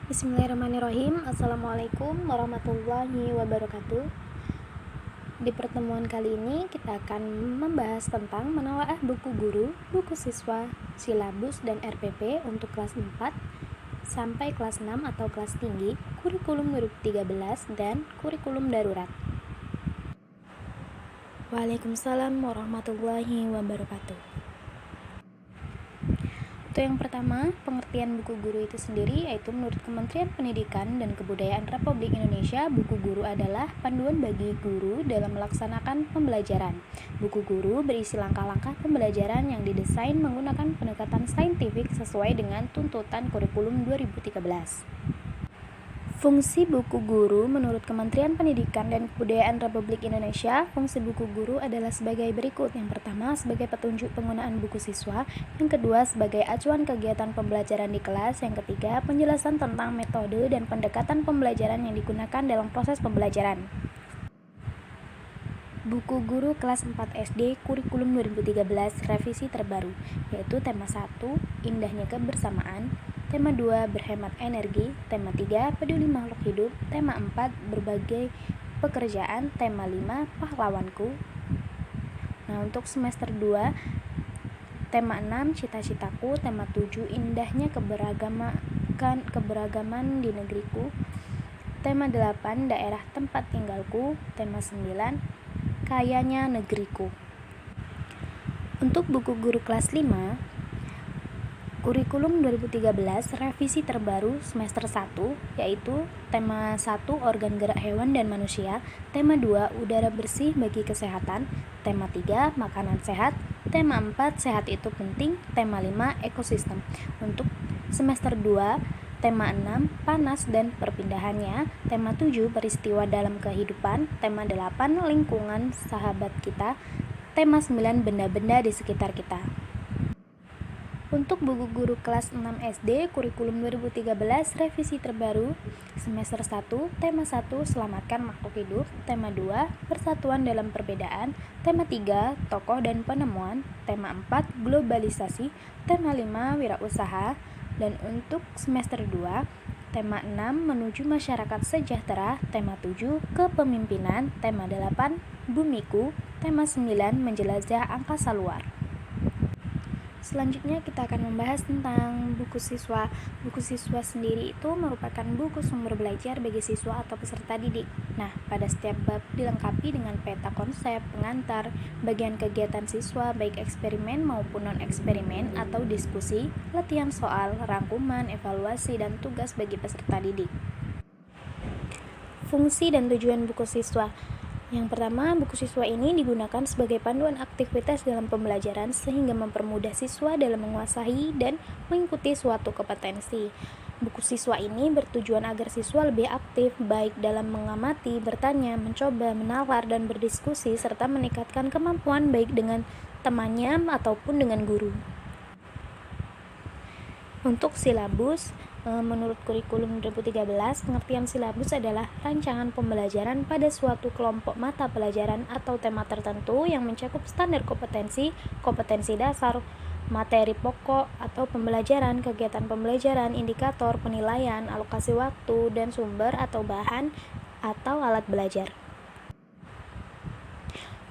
Bismillahirrahmanirrahim. Assalamualaikum warahmatullahi wabarakatuh. Di pertemuan kali ini kita akan membahas tentang menelaah buku guru, buku siswa, silabus, dan RPP untuk kelas 4 sampai kelas 6 atau kelas tinggi, kurikulum 2013, dan kurikulum darurat. Waalaikumsalam warahmatullahi wabarakatuh. Untuk yang pertama, pengertian buku guru itu sendiri yaitu menurut Kementerian Pendidikan dan Kebudayaan Republik Indonesia, buku guru adalah panduan bagi guru dalam melaksanakan pembelajaran. Buku guru berisi langkah-langkah pembelajaran yang didesain menggunakan pendekatan saintifik sesuai dengan tuntutan kurikulum 2013. Fungsi buku guru menurut Kementerian Pendidikan dan Kebudayaan Republik Indonesia, fungsi buku guru adalah sebagai berikut. Yang pertama, sebagai petunjuk penggunaan buku siswa. Yang kedua, sebagai acuan kegiatan pembelajaran di kelas. Yang ketiga, penjelasan tentang metode dan pendekatan pembelajaran yang digunakan dalam proses pembelajaran. Buku guru kelas 4 SD kurikulum 2013 revisi terbaru, yaitu tema 1, indahnya kebersamaan, tema 2, berhemat energi, tema 3, peduli makhluk hidup, tema 4, berbagai pekerjaan, tema 5, pahlawanku. Nah, untuk semester 2, tema 6, cita-citaku, tema 7, indahnya keberagaman di negeriku, tema 8, daerah tempat tinggalku, tema 9, kayanya negeriku. Untuk buku guru kelas 5, kurikulum 2013 revisi terbaru semester 1, yaitu tema 1, organ gerak hewan dan manusia, tema 2, udara bersih bagi kesehatan, tema 3, makanan sehat, tema 4, sehat itu penting, tema 5, ekosistem. Untuk semester 2, tema 6, panas dan perpindahannya, tema 7, peristiwa dalam kehidupan, tema 8, lingkungan sahabat kita, tema 9, benda-benda di sekitar kita. Untuk buku guru kelas 6 SD, kurikulum 2013, revisi terbaru, semester 1, tema 1, selamatkan makhluk hidup, tema 2, persatuan dalam perbedaan, tema 3, tokoh dan penemuan, tema 4, globalisasi, tema 5, wirausaha, dan untuk semester 2, tema 6, menuju masyarakat sejahtera, tema 7, kepemimpinan, tema 8, bumiku, tema 9, menjelajah angkasa luar. Selanjutnya kita akan membahas tentang buku siswa. Buku siswa sendiri itu merupakan buku sumber belajar bagi siswa atau peserta didik. Nah, pada setiap bab dilengkapi dengan peta konsep, pengantar, bagian kegiatan siswa baik eksperimen maupun non-eksperimen atau diskusi, latihan soal, rangkuman, evaluasi, dan tugas bagi peserta didik. Fungsi dan tujuan buku siswa. Yang pertama, buku siswa ini digunakan sebagai panduan aktivitas dalam pembelajaran sehingga mempermudah siswa dalam menguasai dan mengikuti suatu kompetensi. Buku siswa ini bertujuan agar siswa lebih aktif baik dalam mengamati, bertanya, mencoba, menalar, dan berdiskusi serta meningkatkan kemampuan baik dengan temannya ataupun dengan guru. Untuk silabus, menurut kurikulum 2013, pengertian silabus adalah rancangan pembelajaran pada suatu kelompok mata pelajaran atau tema tertentu yang mencakup standar kompetensi, kompetensi dasar, materi pokok atau pembelajaran, kegiatan pembelajaran, indikator, penilaian, alokasi waktu, dan sumber atau bahan atau alat belajar.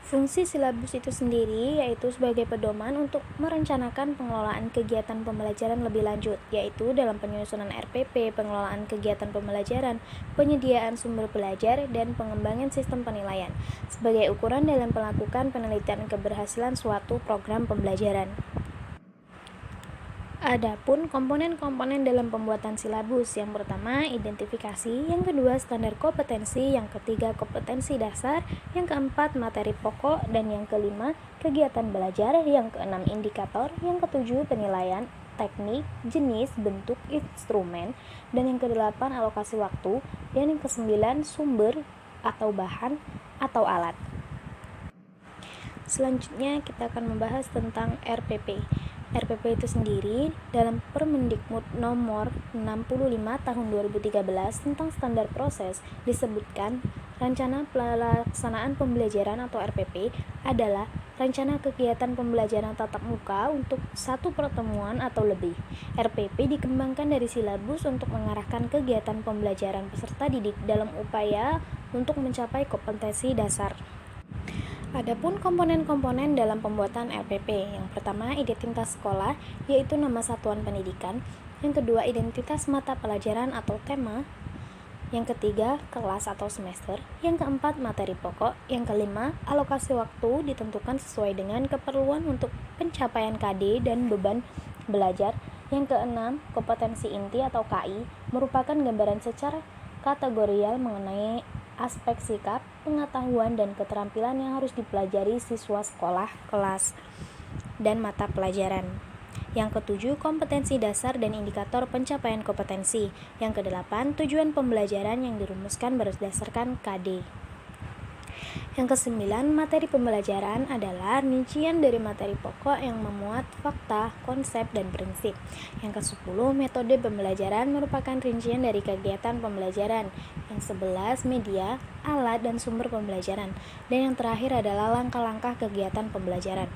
Fungsi silabus itu sendiri yaitu sebagai pedoman untuk merencanakan pengelolaan kegiatan pembelajaran lebih lanjut, yaitu dalam penyusunan RPP, pengelolaan kegiatan pembelajaran, penyediaan sumber belajar, dan pengembangan sistem penilaian, sebagai ukuran dalam melakukan penelitian keberhasilan suatu program pembelajaran. Adapun komponen-komponen dalam pembuatan silabus, yang pertama identifikasi, yang kedua standar kompetensi, yang ketiga kompetensi dasar, yang keempat materi pokok, dan yang kelima kegiatan belajar, yang keenam indikator, yang ketujuh penilaian, teknik, jenis, bentuk, instrumen, dan yang kedelapan alokasi waktu, dan yang kesembilan sumber atau bahan atau alat. Selanjutnya kita akan membahas tentang RPP. RPP itu sendiri dalam Permendikbud nomor 65 tahun 2013 tentang standar proses disebutkan rencana pelaksanaan pembelajaran atau RPP adalah rencana kegiatan pembelajaran tatap muka untuk satu pertemuan atau lebih. RPP dikembangkan dari silabus untuk mengarahkan kegiatan pembelajaran peserta didik dalam upaya untuk mencapai kompetensi dasar. Adapun komponen-komponen dalam pembuatan RPP, yang pertama identitas sekolah, yaitu nama satuan pendidikan, yang kedua identitas mata pelajaran atau tema, yang ketiga kelas atau semester, yang keempat materi pokok, yang kelima alokasi waktu ditentukan sesuai dengan keperluan untuk pencapaian KD dan beban belajar, yang keenam kompetensi inti atau KI merupakan gambaran secara kategorial mengenai aspek sikap, pengetahuan, dan keterampilan yang harus dipelajari siswa sekolah, kelas, dan mata pelajaran. Yang ketujuh, kompetensi dasar dan indikator pencapaian kompetensi. Yang kedelapan, tujuan pembelajaran yang dirumuskan berdasarkan KD. Yang kesembilan, materi pembelajaran adalah rincian dari materi pokok yang memuat fakta, konsep, dan prinsip. Yang kesepuluh, metode pembelajaran merupakan rincian dari kegiatan pembelajaran. Yang 11, media, alat, dan sumber pembelajaran. Dan yang terakhir adalah langkah-langkah kegiatan pembelajaran.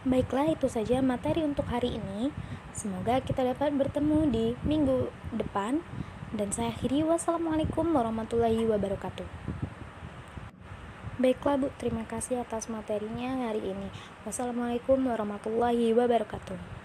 Baiklah, itu saja materi untuk hari ini. Semoga kita dapat bertemu di minggu depan. Dan saya akhiri, wassalamualaikum warahmatullahi wabarakatuh. Baiklah Bu, terima kasih atas materinya hari ini. Wassalamualaikum warahmatullahi wabarakatuh.